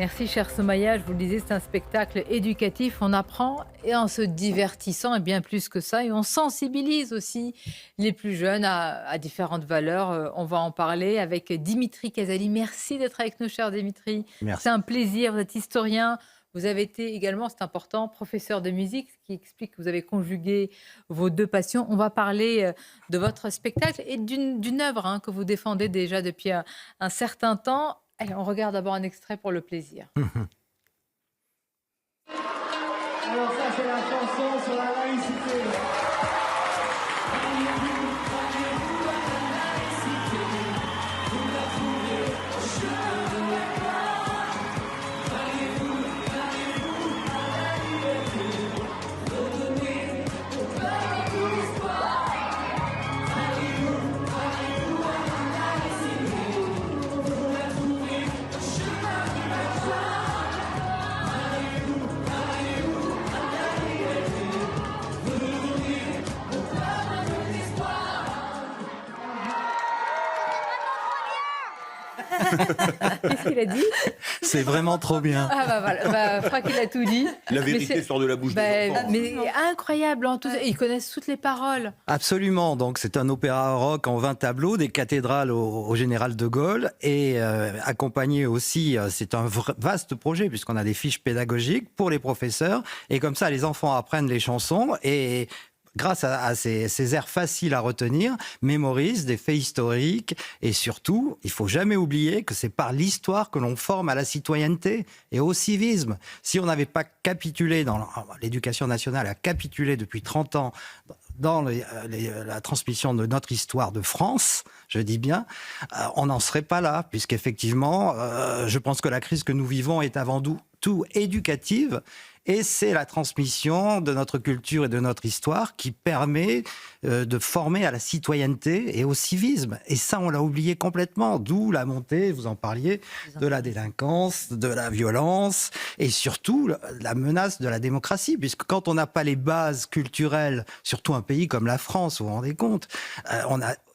Merci, cher Somaya. Je vous le disais, c'est un spectacle éducatif. On apprend et en se divertissant, et bien plus que ça. Et on sensibilise aussi les plus jeunes à différentes valeurs. On va en parler avec Dimitri Casali. Merci d'être avec nous, cher Dimitri. C'est Merci. un plaisir. Vous êtes historien. Vous avez été également, c'est important, professeur de musique, ce qui explique que vous avez conjugué vos deux passions. On va parler de votre spectacle et d'une œuvre que vous défendez déjà depuis un certain temps. Allez, on regarde d'abord un extrait pour le plaisir. Alors ça c'est la chanson sur la laïcité. Qu'est-ce qu'il a dit? C'est vraiment trop bien. Ah bah voilà, je crois qu'il a tout dit. La Mais vérité c'est- sort de la bouche des enfants. mais incroyable, ils connaissent toutes les paroles. Absolument. Donc, c'est un opéra rock en 20 tableaux, des cathédrales au Général de Gaulle et accompagné aussi, c'est un vaste projet puisqu'on a des fiches pédagogiques pour les professeurs et comme ça, les enfants apprennent les chansons et grâce à ces airs faciles à retenir, mémorisent des faits historiques et surtout, il faut jamais oublier que c'est par l'histoire que l'on forme à la citoyenneté et au civisme. Si on n'avait pas capitulé, l'éducation nationale a capitulé depuis 30 ans dans la transmission de notre histoire de France, je dis bien, on n'en serait pas là, puisqu'effectivement, je pense que la crise que nous vivons est avant tout éducative. Et c'est la transmission de notre culture et de notre histoire qui permet de former à la citoyenneté et au civisme. Et ça, on l'a oublié complètement. D'où la montée, vous en parliez, de la délinquance, de la violence et surtout la menace de la démocratie. Puisque quand on n'a pas les bases culturelles, surtout un pays comme la France, vous vous rendez compte,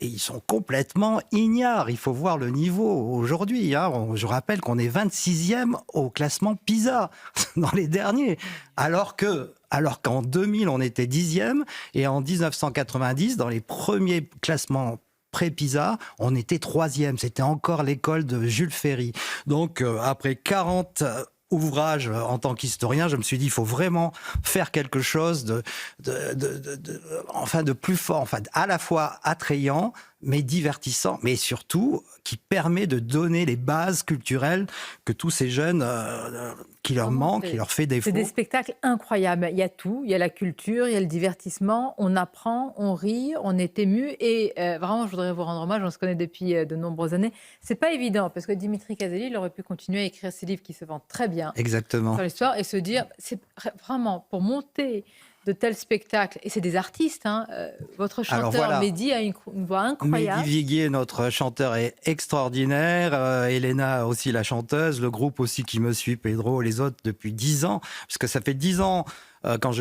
ils sont complètement ignares. Il faut voir le niveau aujourd'hui. Je rappelle qu'on est 26e au classement PISA dans les derniers. Alors qu'en 2000, on était 10e et en 1990, dans les premiers classements pré-PISA, on était 3e. C'était encore l'école de Jules Ferry. Donc, après 40 ouvrages en tant qu'historien, je me suis dit, il faut vraiment faire quelque chose de plus fort, à la fois attrayant, mais divertissant, mais surtout qui permet de donner les bases culturelles que tous ces jeunes qui leur manquent, qui leur fait défaut. C'est des spectacles incroyables. Il y a tout, il y a la culture, il y a le divertissement, on apprend, on rit, on est ému et vraiment, je voudrais vous rendre hommage, on se connaît depuis de nombreuses années. C'est pas évident parce que Dimitri Casali, il aurait pu continuer à écrire ses livres qui se vendent très bien. Exactement. Sur l'histoire et se dire, c'est vraiment pour monter de tels spectacles, et c'est des artistes, votre chanteur voilà. Mehdi a une voix incroyable. Mehdi Viguier, notre chanteur, est extraordinaire. Elena aussi, la chanteuse. Le groupe aussi qui me suit, Pedro, les autres, depuis 10 ans. Parce que ça fait 10 ans quand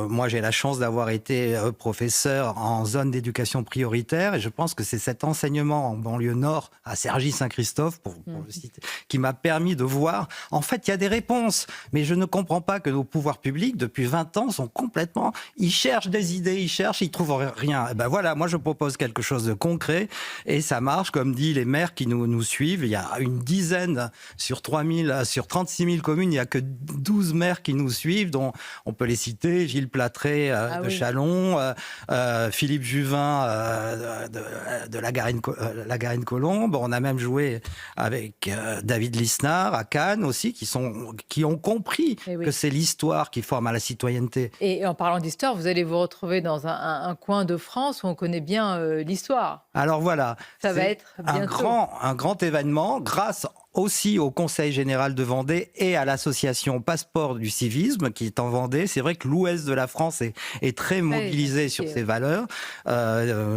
moi j'ai la chance d'avoir été professeur en zone d'éducation prioritaire et je pense que c'est cet enseignement en banlieue nord à Cergy-Saint-Christophe pour le citer, qui m'a permis de voir, en fait il y a des réponses, mais je ne comprends pas que nos pouvoirs publics depuis 20 ans sont complètement, ils cherchent des idées, ils trouvent rien. Et ben voilà, moi je propose quelque chose de concret et ça marche, comme dit les maires qui nous suivent, il y a une dizaine sur 36 000 communes, il n'y a que 12 maires qui nous suivent, dont on peut les citer, Gilles Platré de Châlons, Philippe Juvin de la Garenne-Colombe. On a même joué avec David Lisnard à Cannes aussi, qui ont compris que c'est l'histoire qui forme à la citoyenneté. Et en parlant d'histoire, vous allez vous retrouver dans un coin de France où on connaît bien l'histoire. Alors voilà, ça va être bientôt un grand événement grâce aussi au Conseil général de Vendée et à l'association Passeport du civisme qui est en Vendée. C'est vrai que l'ouest de la France est très mobilisé sur ces valeurs.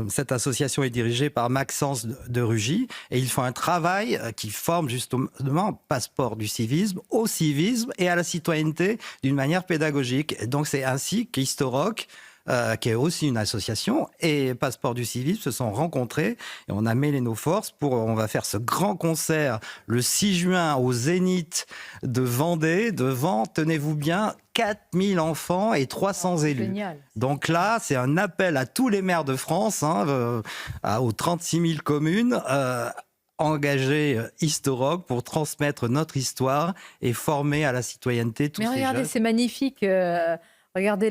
Cette association est dirigée par Maxence de Rugy et ils font un travail qui forme justement Passeport du civisme au civisme et à la citoyenneté d'une manière pédagogique. Et donc c'est ainsi qu'Historock qui est aussi une association, et Passeport du civisme se sont rencontrés et on a mêlé nos forces on va faire ce grand concert le 6 juin au Zénith de Vendée devant, tenez-vous bien, 4000 enfants et 300 élus. Génial. Donc là, c'est un appel à tous les maires de France, aux 36 000 communes, engagés historiques pour transmettre notre histoire et former à la citoyenneté tous Mais ces regardez, jeunes. c'est magnifique. Regardez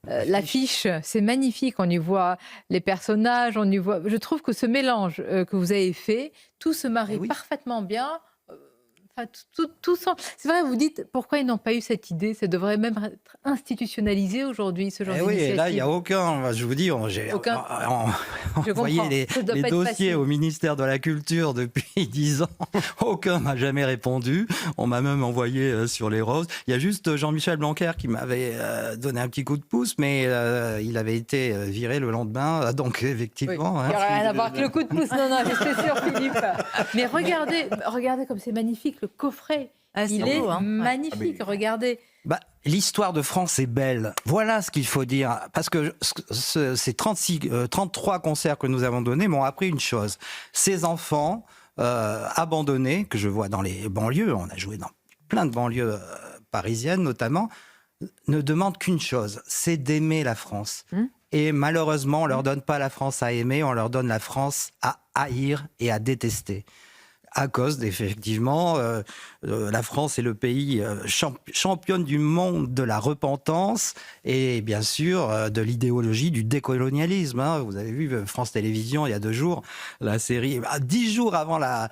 l'affiche, c'est magnifique. On y voit les personnages, on y voit. Je trouve que ce mélange que vous avez fait, tout se marie Oui. parfaitement bien. Enfin, c'est vrai, vous dites pourquoi ils n'ont pas eu cette idée. Ça devrait même être institutionnalisé aujourd'hui, ce genre Eh oui, et d'initiative. là, il n'y a aucun. Je vous dis, j'ai Aucun. Je envoyé comprends. Ça doit les pas être dossiers facile. au ministère de la Culture depuis 10 ans. Aucun m'a jamais répondu. On m'a même envoyé sur les roses. Il y a juste Jean-Michel Blanquer qui m'avait donné un petit coup de pouce, mais il avait été viré le lendemain. Donc, Oui. effectivement. Il n'y hein. a rien à voir avec le coup de pouce. Non, j'étais sûre, Philippe. Mais regardez comme c'est magnifique, le coffret. Ah, c'est Il est beau, hein. magnifique, regardez. L'histoire de France est belle. Voilà ce qu'il faut dire. Parce que ces 33 concerts que nous avons donnés m'ont appris une chose. Ces enfants abandonnés, que je vois dans les banlieues, on a joué dans plein de banlieues parisiennes notamment, ne demandent qu'une chose, c'est d'aimer la France. Et malheureusement, on leur donne pas la France à aimer, on leur donne la France à haïr et à détester. À cause d'effectivement, la France est le pays championne du monde de la repentance et bien sûr de l'idéologie du décolonialisme. Hein. Vous avez vu France Télévisions il y a 2 jours, la série, 10 jours avant la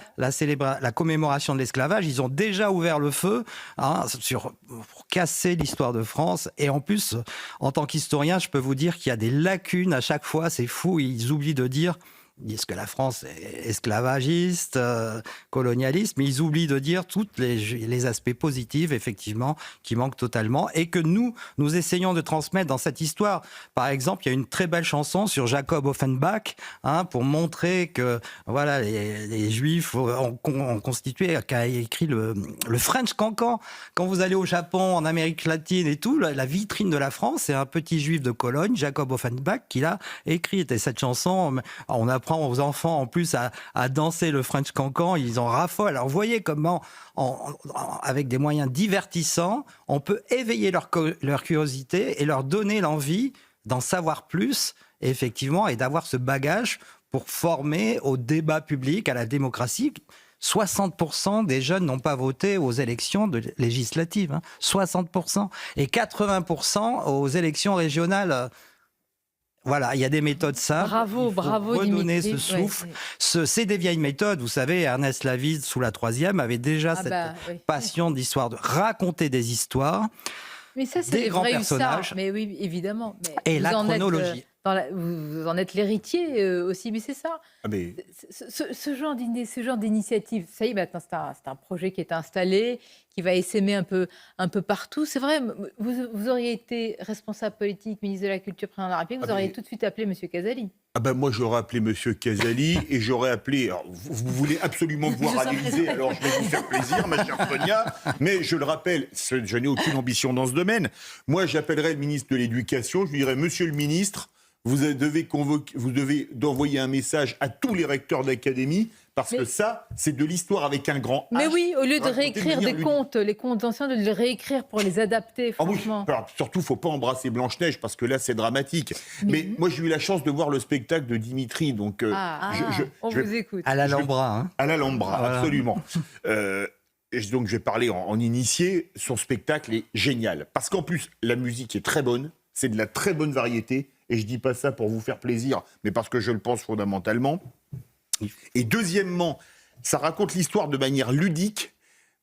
commémoration de l'esclavage, ils ont déjà ouvert le feu pour casser l'histoire de France. Et en plus, en tant qu'historien, je peux vous dire qu'il y a des lacunes à chaque fois, c'est fou, ils oublient de dire... Ils disent que la France est esclavagiste, colonialiste, mais ils oublient de dire tous les aspects positifs, effectivement, qui manquent totalement, et que nous essayons de transmettre dans cette histoire. Par exemple, il y a une très belle chanson sur Jacob Offenbach, pour montrer que voilà, les Juifs ont constitué, qui a écrit le French Cancan. Quand vous allez au Japon, en Amérique latine et tout, la vitrine de la France, c'est un petit Juif de Cologne, Jacob Offenbach, qui l'a écrite. Et cette chanson, on apprend aux enfants en plus à danser le French Cancan, ils en raffolent. Alors vous voyez comment, avec des moyens divertissants, on peut éveiller leur curiosité et leur donner l'envie d'en savoir plus, effectivement, et d'avoir ce bagage pour former au débat public, à la démocratie. 60% des jeunes n'ont pas voté aux élections législatives, 60%, et 80% aux élections régionales. Voilà, il y a des méthodes simples. Bravo, il faut bravo, redonner Dimitri. ce souffle. C'est des vieilles méthodes. Vous savez, Ernest Lavide, sous la 3e, avait déjà cette passion d'histoire, de raconter des histoires. Mais ça, c'est des les grands vrais personnages. hussards. Mais oui, évidemment. Mais Et la chronologie. vous en êtes l'héritier aussi, mais c'est ça. Ce genre d'initiative, ça y est, maintenant, c'est un projet qui est installé, qui va essaimer un peu partout. C'est vrai, vous auriez été responsable politique, ministre de la Culture, président de la République, vous auriez tout de suite appelé M. Casali. Moi, j'aurais appelé M. Casali et j'aurais appelé... Alors, vous voulez absolument me voir analyser, alors je vais vous faire plaisir, ma chère Sonia, mais je le rappelle, je n'ai aucune ambition dans ce domaine. Moi, j'appellerais le ministre de l'Éducation, je lui dirais, Monsieur le ministre, vous devez envoyer un message à tous les recteurs d'académie, parce que ça, c'est de l'histoire avec un grand H. Mais oui, au lieu de réécrire les contes anciens, de les réécrire pour les adapter, franchement. Alors, surtout, il ne faut pas embrasser Blanche-Neige, parce que là, c'est dramatique. Mais moi, j'ai eu la chance de voir le spectacle de Dimitri, donc... on vous écoute. À l'Alhambra. À l'Alhambra, voilà. Absolument. Donc, je vais parler en initié. Son spectacle est génial. Parce qu'en plus, la musique est très bonne. C'est de la très bonne variété. Et je ne dis pas ça pour vous faire plaisir, mais parce que je le pense fondamentalement. Et deuxièmement, ça raconte l'histoire de manière ludique,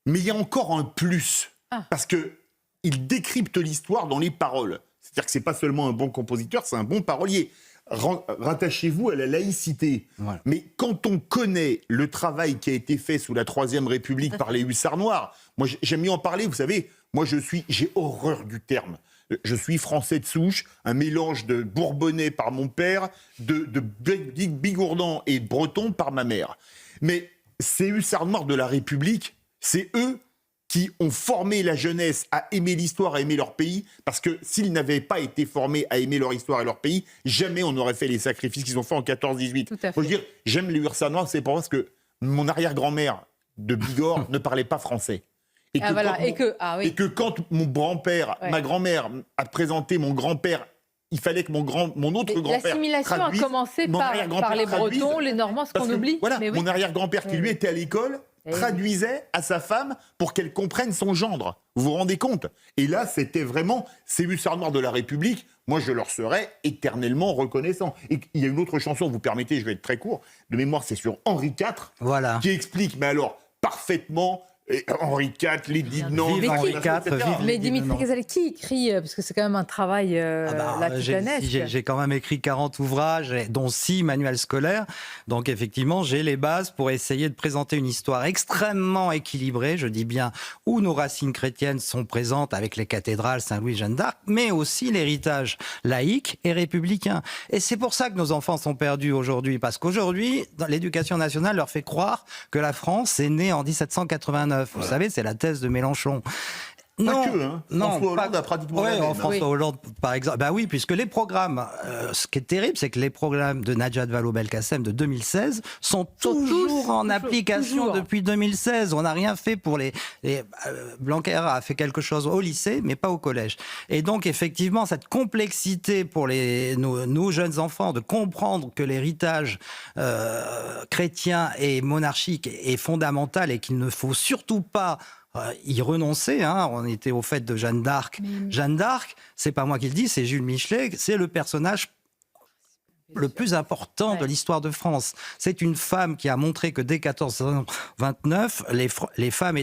mais il y a encore un plus. Parce qu'il décrypte l'histoire dans les paroles. C'est-à-dire que ce n'est pas seulement un bon compositeur, c'est un bon parolier. Rattachez-vous à la laïcité. Voilà. Mais quand on connaît le travail qui a été fait sous la Troisième République par les hussards noirs, moi j'aime mieux en parler, vous savez, j'ai horreur du terme. Je suis français de souche, un mélange de bourbonnais par mon père, de bigourdan et de breton par ma mère. Mais ces hussards noirs de la République, c'est eux qui ont formé la jeunesse à aimer l'histoire, à aimer leur pays, parce que s'ils n'avaient pas été formés à aimer leur histoire et leur pays, jamais on n'aurait fait les sacrifices qu'ils ont fait en 14-18. Tout à Faut fait. dire, j'aime les hussards noirs, c'est parce que mon arrière-grand-mère de Bigorre ne parlait pas français. Et Ah, voilà. quand Oui. et que quand mon grand-père, Ouais. ma grand-mère a présenté mon grand-père, il fallait que mon autre Et grand-père l'assimilation a traduise, commencé mon par arrière-grand-père les traduise, Bretons, les Normands, ce parce qu'on que, oublie. Voilà, Mais oui. mon arrière-grand-père qui lui était à l'école Eh oui. traduisait à sa femme pour qu'elle comprenne son gendre. Vous vous rendez compte? Et là, c'était vraiment ces hussards noirs de la République. Moi, je leur serais éternellement reconnaissant. Et il y a une autre chanson, vous permettez, je vais être très court. De mémoire, c'est sur Henri IV, Voilà. qui explique, mais alors, parfaitement, Henri IV, les Dinant, Vive Henri IV, vive Mais les Dimitri Dinant. Ghazali, qui écrit, parce que c'est quand même un travail titanesque. J'ai quand même écrit 40 ouvrages, dont 6 manuels scolaires. Donc effectivement, j'ai les bases pour essayer de présenter une histoire extrêmement équilibrée, je dis bien, où nos racines chrétiennes sont présentes avec les cathédrales Saint-Louis, Jeanne d'Arc, mais aussi l'héritage laïque et républicain. Et c'est pour ça que nos enfants sont perdus aujourd'hui, parce qu'aujourd'hui, l'éducation nationale leur fait croire que la France est née en 1789. Vous savez, c'est la thèse de Mélenchon. Pas que, hein. François Hollande a pratiquement la Ouais, même. François Hollande, par exemple. Bah oui, puisque les programmes, ce qui est terrible, c'est que les programmes de Najat Vallaud-Belkacem de 2016 sont toujours en application toujours. depuis 2016. On n'a rien fait pour Blanquer a fait quelque chose au lycée, mais pas au collège. Et donc, effectivement, cette complexité pour nos jeunes enfants de comprendre que l'héritage chrétien et monarchique est fondamental et qu'il ne faut surtout pas y renoncer, hein. On était au fait de Jeanne d'Arc. Jeanne d'Arc, c'est pas moi qui le dis, c'est Jules Michelet, c'est le personnage le plus important de l'histoire de France. C'est une femme qui a montré que dès 1429, les femmes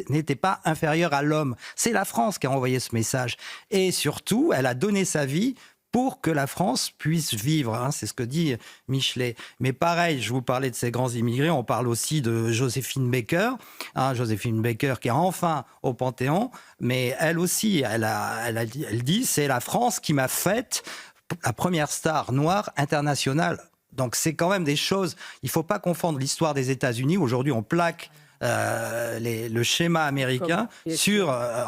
n'étaient pas inférieures à l'homme. C'est la France qui a envoyé ce message. Et surtout, elle a donné sa vie pour que la France puisse vivre, hein, c'est ce que dit Michelet. Mais pareil, je vous parlais de ces grands immigrés, on parle aussi de Joséphine Baker, hein, Joséphine Baker qui est enfin au Panthéon, mais elle aussi, elle dit, c'est la France qui m'a faite la première star noire internationale. Donc c'est quand même des choses, il ne faut pas confondre l'histoire des États-Unis, aujourd'hui on plaque le schéma américain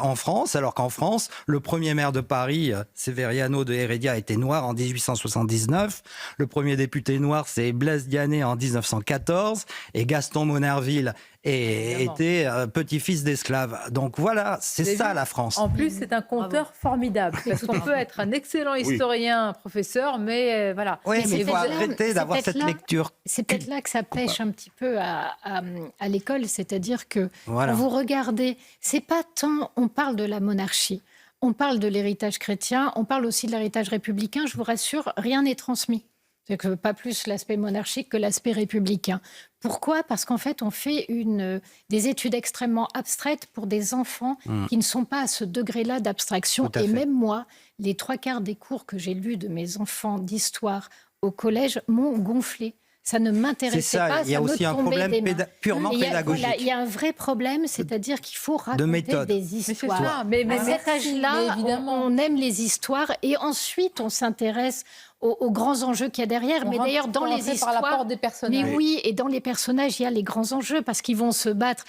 en France, alors qu'en France, le premier maire de Paris, Severiano de Heredia, était noir en 1879. Le premier député noir, c'est Blaise Diané en 1914. Et Gaston Monnerville était petit-fils d'esclave. Donc voilà, c'est ça la France. En plus, c'est un conteur formidable. Parce qu'on peut être un excellent historien, professeur, mais voilà. Oui, mais il faut peut-être arrêter d'avoir cette lecture. C'est peut-être là que ça pêche un petit peu à l'école, c'est-à-dire que Voilà. quand vous regardez, c'est pas tant on parle de la monarchie, on parle de l'héritage chrétien, on parle aussi de l'héritage républicain. Je vous rassure, rien n'est transmis. C'est que pas plus l'aspect monarchique que l'aspect républicain. Pourquoi ? Parce qu'en fait, on fait des études extrêmement abstraites pour des enfants qui ne sont pas à ce degré-là d'abstraction. Tout à Et fait. même moi, les 3/4 des cours que j'ai lus de mes enfants d'histoire au collège m'ont gonflé. Ça ne m'intéressait C'est ça, pas. il y a ça me aussi un tombait problème des mains. purement Il y a- pédagogique. voilà, il y a un vrai problème, c'est-à-dire qu'il faut raconter méthode. des Mais c'est histoires. ça. Mais À cet merci, âge-là, mais évidemment. on aime les histoires et ensuite on s'intéresse aux grands enjeux qu'il y a derrière. Mais d'ailleurs, dans les par histoires, la porte des personnages. mais oui, et dans les personnages, il y a les grands enjeux parce qu'ils vont se battre.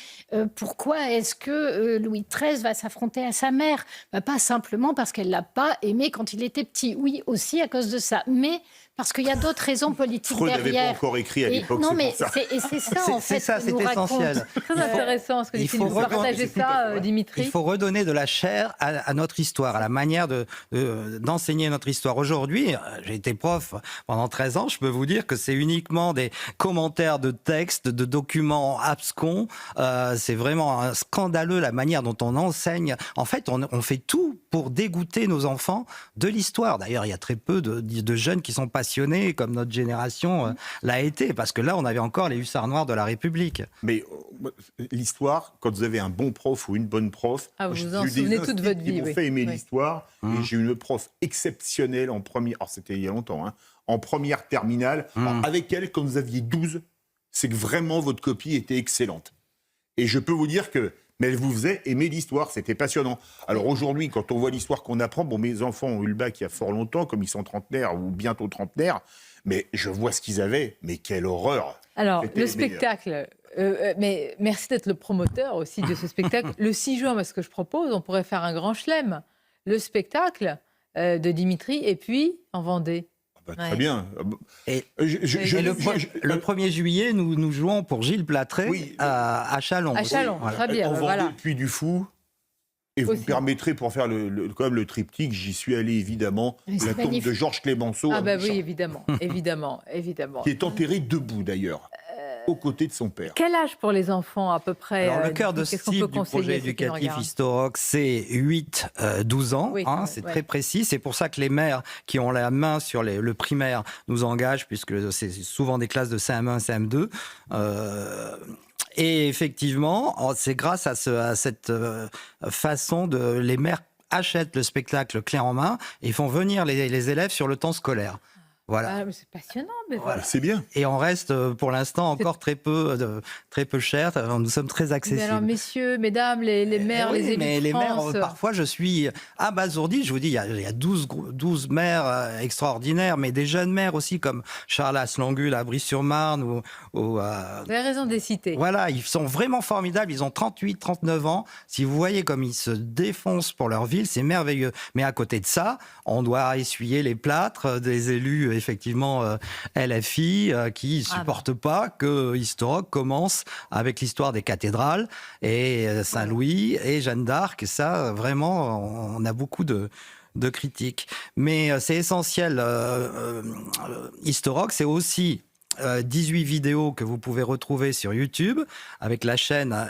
Pourquoi est-ce que Louis XIII va s'affronter à sa mère ? Pas simplement parce qu'elle l'a pas aimé quand il était petit. Oui, aussi à cause de ça, mais parce qu'il y a d'autres raisons politiques Freud n'avait pas derrière. encore écrit à Et- l'époque, non, c'est mais pour ça. c'est ça en fait. C'est ça, que c'est nous essentiel. raconte. Très intéressant ce que il dit faut vous partagez redonner- ça, Dimitri. Il faut redonner de la chair à notre histoire, à la manière d'enseigner notre histoire. Aujourd'hui, j'ai été prof pendant 13 ans, je peux vous dire que c'est uniquement des commentaires de textes, de documents abscons. C'est vraiment scandaleux la manière dont on enseigne. En fait, on fait tout pour dégoûter nos enfants de l'histoire. D'ailleurs, il y a très peu de jeunes qui sont passionnés, comme notre génération l'a été, parce que là, on avait encore les hussards noirs de la République. Mais l'histoire, quand vous avez un bon prof ou une bonne prof, Ah, vous j'ai vous en eu des souvenez toute instits votre qui vie, m'ont oui. fait aimer Oui. l'histoire. Et j'ai eu une prof exceptionnelle en première. Alors c'était il y a longtemps, hein, en première terminale. Alors, avec elle, quand vous aviez 12, c'est que vraiment votre copie était excellente. Et je peux vous dire que. Mais elle vous faisait aimer l'histoire, c'était passionnant. Alors aujourd'hui, quand on voit l'histoire qu'on apprend, bon, mes enfants ont eu le bac il y a fort longtemps, comme ils sont trentenaires ou bientôt trentenaires, mais je vois ce qu'ils avaient, mais quelle horreur! Alors, C'était le les meilleurs. spectacle, Mais merci d'être le promoteur aussi de ce spectacle. Le 6 juin, parce que je propose, on pourrait faire un grand chelem. Le spectacle de Dimitri, et puis en Vendée. Très Ouais. bien. Et, Et le 1er juillet, nous jouons pour Gilles Platré Oui, à Châlons. À Châlons, Voilà. très bien. En Vendée, Voilà. le Puy du Fou. Et vous Aussi. me permettrez, pour faire quand même le triptyque, j'y suis allé évidemment, Oui, c'est la tombe magnifique. de Georges Clémenceau, Ah à bah Bouchard, oui, évidemment, évidemment. qui est enterré debout d'ailleurs, aux côtés de son père. Quel âge pour les enfants à peu près Alors, le cœur de Qu'est-ce qu'on cible peut du conseiller projet à ceux qui nous éducatif regardent Historoc, c'est 8-12 ans. Oui, Hein, ouais, c'est ouais. très précis. C'est pour ça que les mères qui ont la main sur le primaire nous engagent, puisque c'est souvent des classes de CM1, CM2. Et effectivement, c'est grâce à cette façon de... Les mères achètent le spectacle clé en main et font venir les élèves sur le temps scolaire. Voilà. Ah, mais c'est passionnant. Mais voilà. C'est bien. Et on reste pour l'instant encore très peu cher. Nous sommes très Mais accessibles. alors, messieurs, mesdames, les maires, Oui, les élus mais de les maires, France, parfois, je suis abasourdi. Je vous dis, il y a 12 maires extraordinaires, mais des jeunes maires aussi, comme Charles Asselangul à Brie-sur-Marne. vous avez raison de les citer. Voilà, ils sont vraiment formidables. Ils ont 38, 39 ans. Si vous voyez comme ils se défoncent pour leur ville, c'est merveilleux. Mais à côté de ça, on doit essuyer les plâtres des élus, effectivement, LFI, qui supportent pas que Historoc commence avec l'histoire des cathédrales et Saint-Louis et Jeanne d'Arc. Et ça, vraiment, on a beaucoup de critiques. Mais c'est essentiel. Historoc, c'est aussi 18 vidéos que vous pouvez retrouver sur YouTube avec la chaîne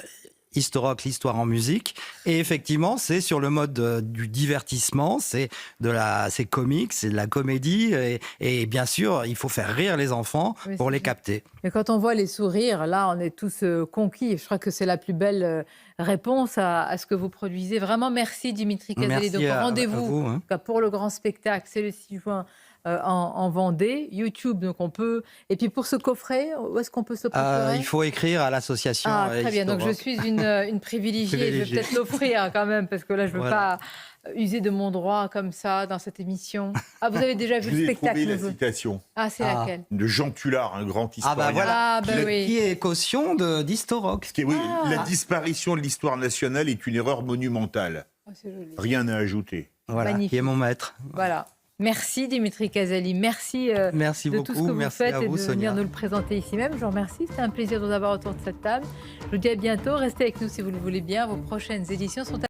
Historoc, l'histoire en musique. Et effectivement, c'est sur le mode du divertissement, c'est comique, c'est de la comédie. Et bien sûr, il faut faire rire les enfants Oui, pour c'est les vrai. capter. Mais quand on voit les sourires, là, on est tous conquis. Je crois que c'est la plus belle réponse à ce que vous produisez. Vraiment, merci Dimitri Cazelli. Merci Donc, à rendez-vous vous, hein. en tout cas, pour le grand spectacle, c'est le 6 juin en Vendée. YouTube, donc on peut... Et puis pour ce coffret, où est-ce qu'on peut se procurer Il faut écrire à l'association. Ah, très bien. Donc, je Historoc. suis une privilégiée. Je vais Privilégiée. peut-être l'offrir quand même, parce que là, je ne veux Voilà. pas user de mon droit comme ça dans cette émission. Ah, vous avez déjà Je vu vous le ai trouvé spectacle la vous citation Ah, c'est Ah. laquelle de Jean Tullard, un grand historien. Ah bah voilà, Ah, bah oui. qui est caution d'Historoc. Oui, Ah. la disparition de l'histoire nationale est une erreur monumentale. Oh, c'est joli. Rien à ajouter. Voilà, Magnifique. qui est mon maître. Voilà. Merci Dimitri Cazelli. Merci Merci de beaucoup. tout ce que vous Merci faites à et vous, de venir Sonia. nous le présenter ici même. Je vous remercie. C'était un plaisir de vous avoir autour de cette table. Je vous dis à bientôt. Restez avec nous si vous le voulez bien. Vos prochaines éditions sont